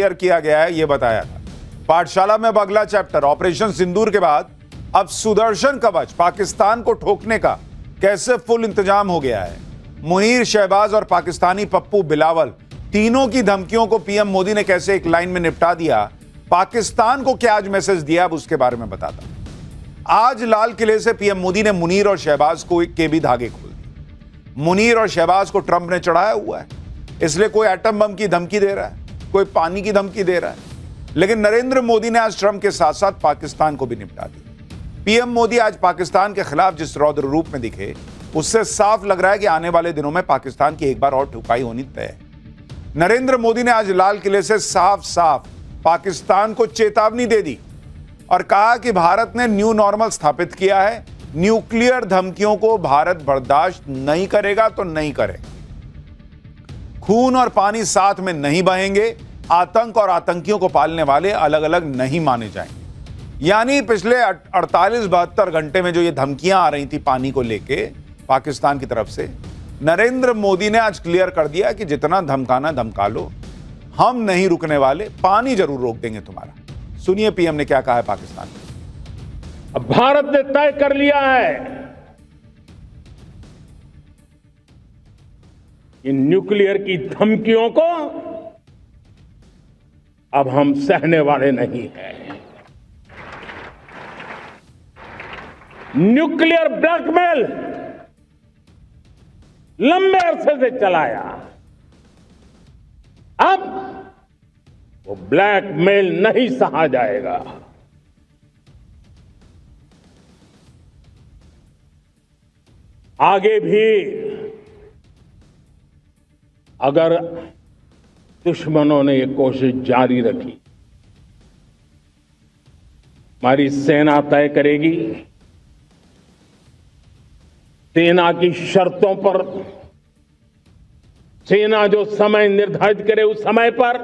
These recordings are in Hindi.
क्लियर किया गया है, यह बताया था। पाठशाला में अब अगला चैप्टर, ऑपरेशन सिंदूर के बाद अब सुदर्शन कवच, पाकिस्तान को ठोकने का कैसे फुल इंतजाम हो गया है। मुनीर, शहबाज और पाकिस्तानी पप्पू बिलावल, तीनों की धमकियों को पीएम मोदी ने कैसे एक लाइन में निपटा दिया। पाकिस्तान को क्या आज मैसेज दिया, अब उसके बारे में बताता हूं। आज लाल किले से पीएम मोदी ने मुनीर और शहबाज को के भी धागे खोल दिए। मुनीर और शहबाज को ट्रंप ने चढ़ाया हुआ है, इसलिए कोई एटम बम की धमकी दे रहा है, कोई पानी की धमकी दे रहा है। लेकिन नरेंद्र मोदी ने आज ट्रंप के साथ साथ पाकिस्तान को भी निपटा दिया। पीएम मोदी आज पाकिस्तान के खिलाफ जिस रौद्र रूप में दिखे, उससे साफ लग रहा है कि आने वाले दिनों में पाकिस्तान की एक बार और ठुकाई होनी तय है। नरेंद्र मोदी ने आज लाल किले से साफ साफ पाकिस्तान को चेतावनी दे दी और कहा कि भारत ने न्यू नॉर्मल स्थापित किया है, न्यूक्लियर धमकियों को भारत बर्दाश्त नहीं करेगा तो नहीं करेगा। खून और पानी साथ में नहीं बहेंगे, आतंक और आतंकियों को पालने वाले अलग अलग नहीं माने जाएंगे। यानी पिछले 48-72 घंटे में जो ये धमकियां आ रही थी पानी को लेके पाकिस्तान की तरफ से, नरेंद्र मोदी ने आज क्लियर कर दिया कि जितना धमकाना धमका लो, हम नहीं रुकने वाले, पानी जरूर रोक देंगे तुम्हारा। सुनिए पीएम ने क्या कहा है पाकिस्तान में। अब भारत ने तय कर लिया है कि न्यूक्लियर की धमकियों को अब हम सहने वाले नहीं हैं। न्यूक्लियर ब्लैकमेल लंबे अरसे से चलाया, अब वो ब्लैकमेल नहीं सहा जाएगा। आगे भी अगर दुश्मनों ने ये कोशिश जारी रखी, हमारी सेना तय करेगी, सेना की शर्तों पर, सेना जो समय निर्धारित करे उस समय पर,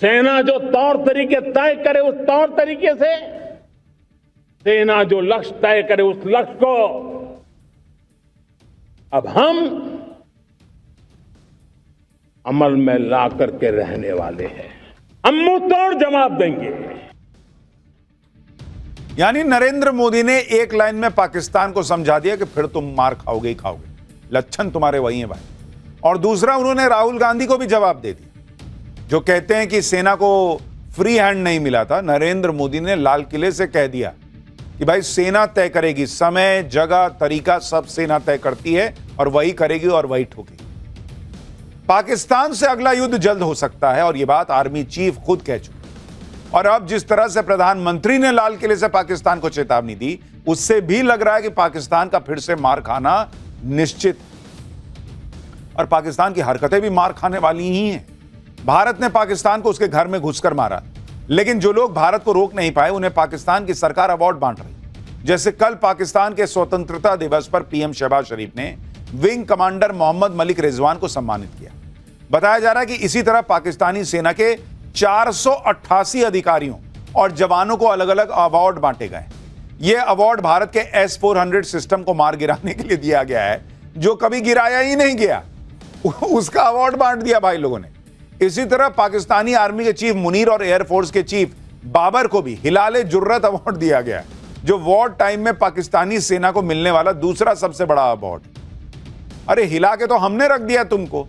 सेना जो तौर तरीके तय करे उस तौर तरीके से, सेना जो लक्ष्य तय करे उस लक्ष्य को अब हम अमल में ला करके रहने वाले हैं। हम मुंह तोड़ जवाब देंगे। यानी नरेंद्र मोदी ने एक लाइन में पाकिस्तान को समझा दिया कि फिर तुम मार खाओगे ही खाओगे, लक्षण तुम्हारे वही हैं भाई। और दूसरा, उन्होंने राहुल गांधी को भी जवाब दे दिया जो कहते हैं कि सेना को फ्री हैंड नहीं मिला था। नरेंद्र मोदी ने लाल किले से कह दिया कि भाई सेना तय करेगी, समय, जगह, तरीका सब सेना तय करती है और वही करेगी और वही ठोकेगी। पाकिस्तान से अगला युद्ध जल्द हो सकता है और यह बात आर्मी चीफ खुद कह चुके। और अब जिस तरह से प्रधानमंत्री ने लाल किले से पाकिस्तान को चेतावनी दी, उससे भी लग रहा है कि पाकिस्तान का फिर से मार खाना निश्चित। और पाकिस्तान की हरकतें भी मार खाने वाली ही हैं। भारत ने पाकिस्तान को उसके घर में घुसकर मारा, लेकिन जो लोग भारत को रोक नहीं पाए उन्हें पाकिस्तान की सरकार अवार्ड बांट रही। जैसे कल पाकिस्तान के स्वतंत्रता दिवस पर पीएम शहबाज शरीफ ने विंग कमांडर मोहम्मद मलिक रिजवान को सम्मानित किया। बताया जा रहा है कि इसी तरह पाकिस्तानी सेना के 488 अधिकारियों और जवानों को अलग अलग अवार्ड बांटे गए। यह अवार्ड भारत के S-400 सिस्टम को मार गिराने के लिए दिया गया है, जो कभी गिराया ही नहीं गया, उसका अवार्ड बांट दिया भाई लोगों ने। इसी तरह पाकिस्तानी आर्मी के चीफ मुनीर और एयरफोर्स के चीफ बाबर को भी हिलाले जुर्रत अवार्ड दिया गया, जो वॉर टाइम में पाकिस्तानी सेना को मिलने वाला दूसरा सबसे बड़ा अवार्ड। अरे हिला के तो हमने रख दिया तुमको,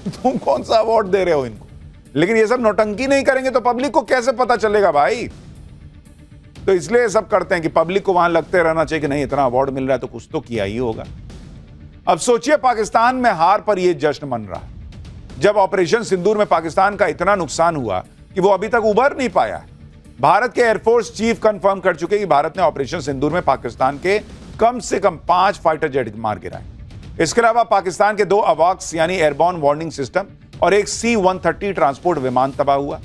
तुम कौन सा अवार्ड दे रहे हो इनको। लेकिन ये सब नौटंकी नहीं करेंगे तो पब्लिक को कैसे पता चलेगा भाई। तो इसलिए सब करते हैं कि पब्लिक को वहां लगते रहना चाहिए कि नहीं इतना अवार्ड मिल रहा है तो कुछ तो किया ही होगा। अब सोचिए पाकिस्तान में हार पर यह जश्न मन रहा, जब ऑपरेशन सिंदूर में पाकिस्तान का इतना नुकसान हुआ कि वो अभी तक उबर नहीं पाया। भारत के एयरफोर्स चीफ कंफर्म कर चुके कि भारत ने ऑपरेशन सिंदूर में पाकिस्तान के कम से कम 5 फाइटर जेट मार गिराए। इसके अलावा पाकिस्तान के 2 अवाक्स यानी एयरबॉर्न वार्निंग सिस्टम और एक C-130 ट्रांसपोर्ट विमान तबाह हुआ।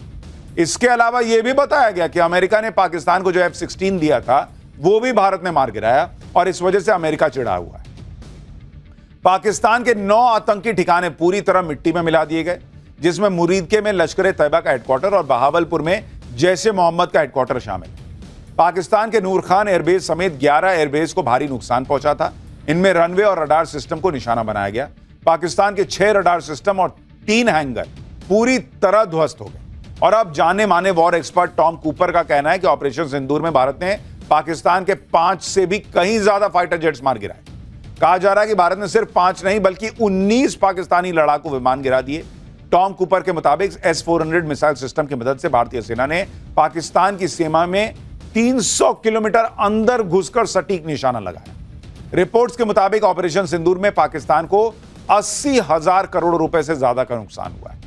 इसके अलावा यह भी बताया गया कि अमेरिका ने पाकिस्तान को जो F-16 दिया था वो भी भारत ने मार गिराया और इस वजह से अमेरिका चिढ़ा हुआ है। पाकिस्तान के 9 आतंकी ठिकाने पूरी तरह मिट्टी में मिला दिए गए, जिसमें मुरीदके में लश्कर तैयबा का हेडक्वार्टर और बहावलपुर में जैश-ए मोहम्मद का हेडक्वार्टर शामिल है। पाकिस्तान के नूर खान एयरबेस समेत 11 एयरबेस को भारी नुकसान पहुंचा था। इनमें रनवे और रडार सिस्टम को निशाना बनाया गया। पाकिस्तान के 6 रडार सिस्टम और 3 हैंगर पूरी तरह ध्वस्त हो गए। और अब जाने माने वॉर एक्सपर्ट टॉम कूपर का कहना है कि ऑपरेशन सिंदूर में भारत ने पाकिस्तान के 5 से भी कहीं ज्यादा फाइटर जेट्स मार गिराए। कहा जा रहा है कि भारत ने सिर्फ 5 नहीं बल्कि 19 पाकिस्तानी लड़ाकू विमान गिरा दिए। टॉम कूपर के मुताबिक S-400 मिसाइल सिस्टम की मदद से भारतीय सेना ने पाकिस्तान की सीमा में 300 किलोमीटर अंदर घुसकर सटीक निशाना लगाया। रिपोर्ट्स के मुताबिक ऑपरेशन सिंदूर में पाकिस्तान को 80,000 करोड़ रुपए से ज्यादा का नुकसान हुआ है।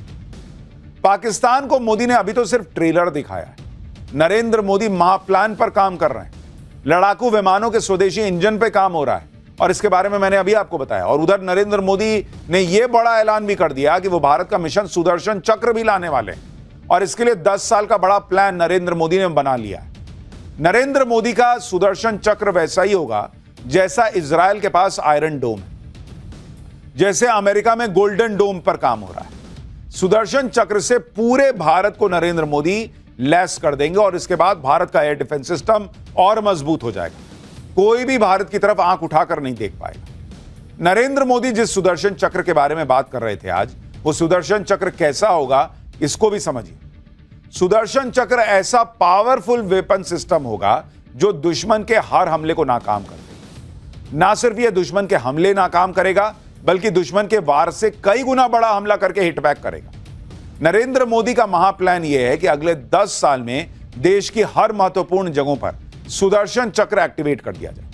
पाकिस्तान को मोदी ने अभी तो सिर्फ ट्रेलर दिखाया है। नरेंद्र मोदी महाप्लान पर काम कर रहे हैं। लड़ाकू विमानों के स्वदेशी इंजन पर काम हो रहा है और इसके बारे में मैंने अभी आपको बताया। और उधर नरेंद्र मोदी ने यह बड़ा ऐलान भी कर दिया कि वो भारत का मिशन सुदर्शन चक्र भी लाने वाले हैं और इसके लिए 10 साल का बड़ा प्लान नरेंद्र मोदी ने बना लिया है। नरेंद्र मोदी का सुदर्शन चक्र वैसा ही होगा जैसा इजराइल के पास आयरन डोम है, जैसे अमेरिका में गोल्डन डोम पर काम हो रहा है। सुदर्शन चक्र से पूरे भारत को नरेंद्र मोदी लैस कर देंगे और इसके बाद भारत का एयर डिफेंस सिस्टम और मजबूत हो जाएगा। कोई भी भारत की तरफ आंख उठाकर नहीं देख पाएगा। नरेंद्र मोदी जिस सुदर्शन चक्र के बारे में बात कर रहे थे आज, वो सुदर्शन चक्र कैसा होगा इसको भी समझिए। सुदर्शन चक्र ऐसा पावरफुल वेपन सिस्टम होगा जो दुश्मन के हर हमले को नाकाम कर देगा। ना सिर्फ यह दुश्मन के हमले नाकाम करेगा बल्कि दुश्मन के वार से कई गुना बड़ा हमला करके हिटबैक करेगा। नरेंद्र मोदी का महाप्लान यह है कि अगले 10 साल में देश की हर महत्वपूर्ण जगहों पर सुदर्शन चक्र एक्टिवेट कर दिया जाए।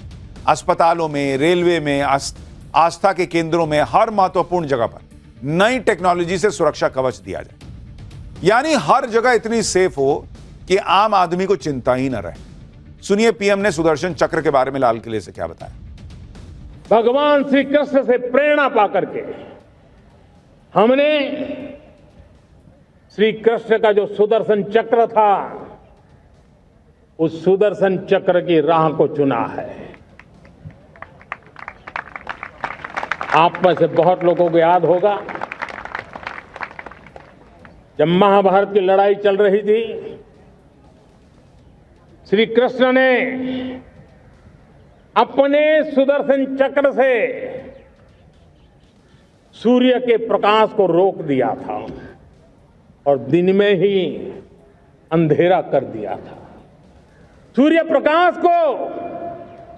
अस्पतालों में, रेलवे में, आस्था के केंद्रों में, हर महत्वपूर्ण जगह पर नई टेक्नोलॉजी से सुरक्षा कवच दिया जाए। यानी हर जगह इतनी सेफ हो कि आम आदमी को चिंता ही न रहे। सुनिए पीएम ने सुदर्शन चक्र के बारे में लाल किले से क्या बताया। भगवान श्री कृष्ण से प्रेरणा पाकर के हमने श्री कृष्ण का जो सुदर्शन चक्र था उस सुदर्शन चक्र की राह को चुना है। आप में से बहुत लोगों को याद होगा जब महाभारत की लड़ाई चल रही थी, श्री कृष्ण ने अपने सुदर्शन चक्र से सूर्य के प्रकाश को रोक दिया था और दिन में ही अंधेरा कर दिया था। सूर्य प्रकाश को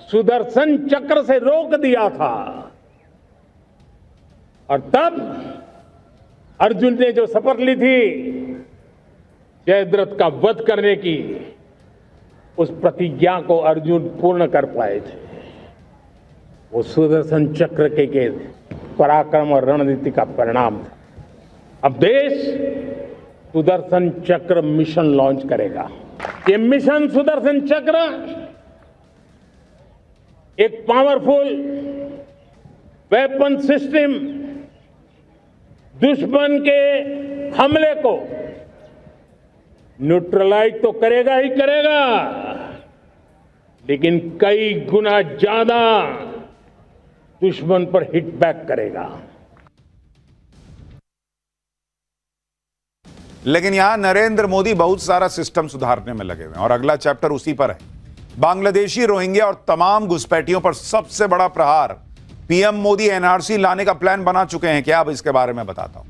सुदर्शन चक्र से रोक दिया था और तब अर्जुन ने जो शपथ ली थी जयद्रथ का वध करने की, उस प्रतिज्ञा को अर्जुन पूर्ण कर पाए थे। वो सुदर्शन चक्र के पराक्रम और रणनीति का परिणाम था। अब देश सुदर्शन चक्र मिशन लॉन्च करेगा। ये मिशन सुदर्शन चक्र एक पावरफुल वेपन सिस्टम दुश्मन के हमले को न्यूट्रलाइज तो करेगा ही करेगा, लेकिन कई गुना ज्यादा दुश्मन पर हिट बैक करेगा। लेकिन यहां नरेंद्र मोदी बहुत सारा सिस्टम सुधारने में लगे हुए हैं और अगला चैप्टर उसी पर है। बांग्लादेशी, रोहिंग्या और तमाम घुसपैठियों पर सबसे बड़ा प्रहार। पीएम मोदी एनआरसी लाने का प्लान बना चुके हैं क्या? अब इसके बारे में बताता हूं।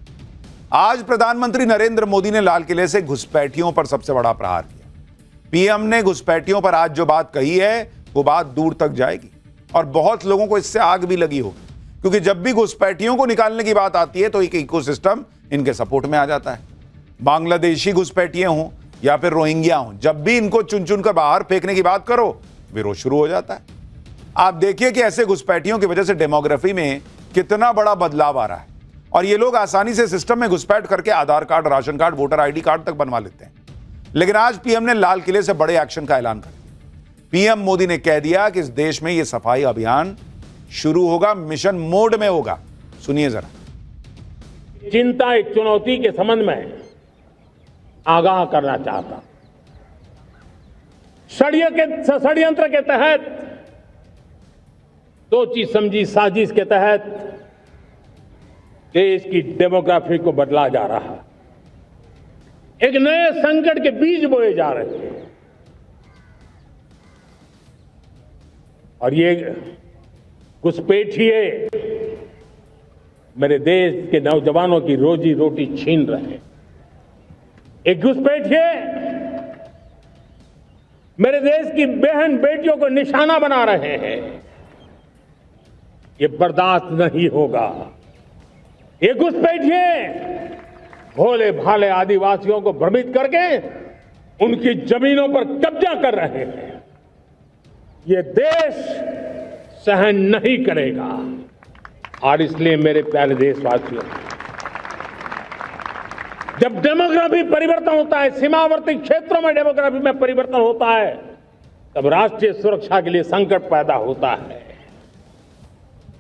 आज प्रधानमंत्री नरेंद्र मोदी ने लाल किले से घुसपैठियों पर सबसे बड़ा प्रहार किया। पीएम ने घुसपैठियों पर आज जो बात कही है वो बात दूर तक जाएगी और बहुत लोगों को इससे आग भी लगी होगी, क्योंकि जब भी घुसपैठियों को निकालने की बात आती है तो एक इकोसिस्टम इनके सपोर्ट में आ जाता है। बांग्लादेशी घुसपैठिए हों या फिर रोहिंग्या हों, जब भी इनको चुन चुन कर बाहर फेंकने की बात करो विरोध शुरू हो जाता है। आप देखिए कि ऐसे घुसपैठियों की वजह से डेमोग्राफी में कितना बड़ा बदलाव आ रहा है और ये लोग आसानी से सिस्टम में घुसपैठ करके Aadhaar card, ration card, voter ID card तक बनवा लेते हैं। लेकिन आज पीएम ने लाल किले से बड़े एक्शन का ऐलान कर दिया। पीएम मोदी ने कह दिया कि इस देश में यह सफाई अभियान शुरू होगा, मिशन मोड में होगा। सुनिए जरा। चिंता एक चुनौती के संबंध में आगाह करना चाहता। षड्यंत्र के तहत, सोची समझी साजिश के तहत देश की डेमोग्राफी को बदला जा रहा है। एक नए संकट के बीज बोए जा रहे हैं और ये घुसपैठिए मेरे देश के नौजवानों की रोजी रोटी छीन रहे हैं। एक घुसपैठिए मेरे देश की बहन बेटियों को निशाना बना रहे हैं। ये बर्दाश्त नहीं होगा। ये घुसपैठिए भोले भाले आदिवासियों को भ्रमित करके उनकी जमीनों पर कब्जा कर रहे हैं। ये देश सहन नहीं करेगा। और इसलिए मेरे प्यारे देशवासियों, जब डेमोग्राफी परिवर्तन होता है, सीमावर्ती क्षेत्रों में डेमोग्राफी में परिवर्तन होता है, तब राष्ट्रीय सुरक्षा के लिए संकट पैदा होता है।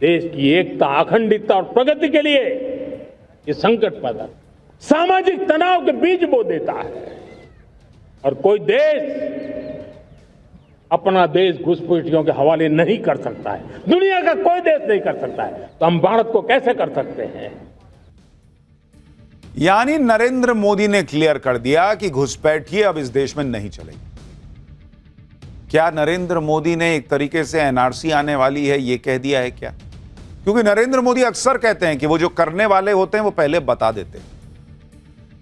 देश की एकता, अखंडितता और प्रगति के लिए ये संकट पैदा, सामाजिक तनाव के बीज बो देता है। और कोई देश अपना देश घुसपैठियों के हवाले नहीं कर सकता है, दुनिया का कोई देश नहीं कर सकता है, तो हम भारत को कैसे कर सकते हैं? यानी नरेंद्र मोदी ने क्लियर कर दिया कि घुसपैठिए अब इस देश में नहीं चलेगी। क्या नरेंद्र मोदी ने एक तरीके से एनआरसी आने वाली है यह कह दिया है क्या? क्योंकि नरेंद्र मोदी अक्सर कहते हैं कि वो जो करने वाले होते हैं वो पहले बता देते हैं।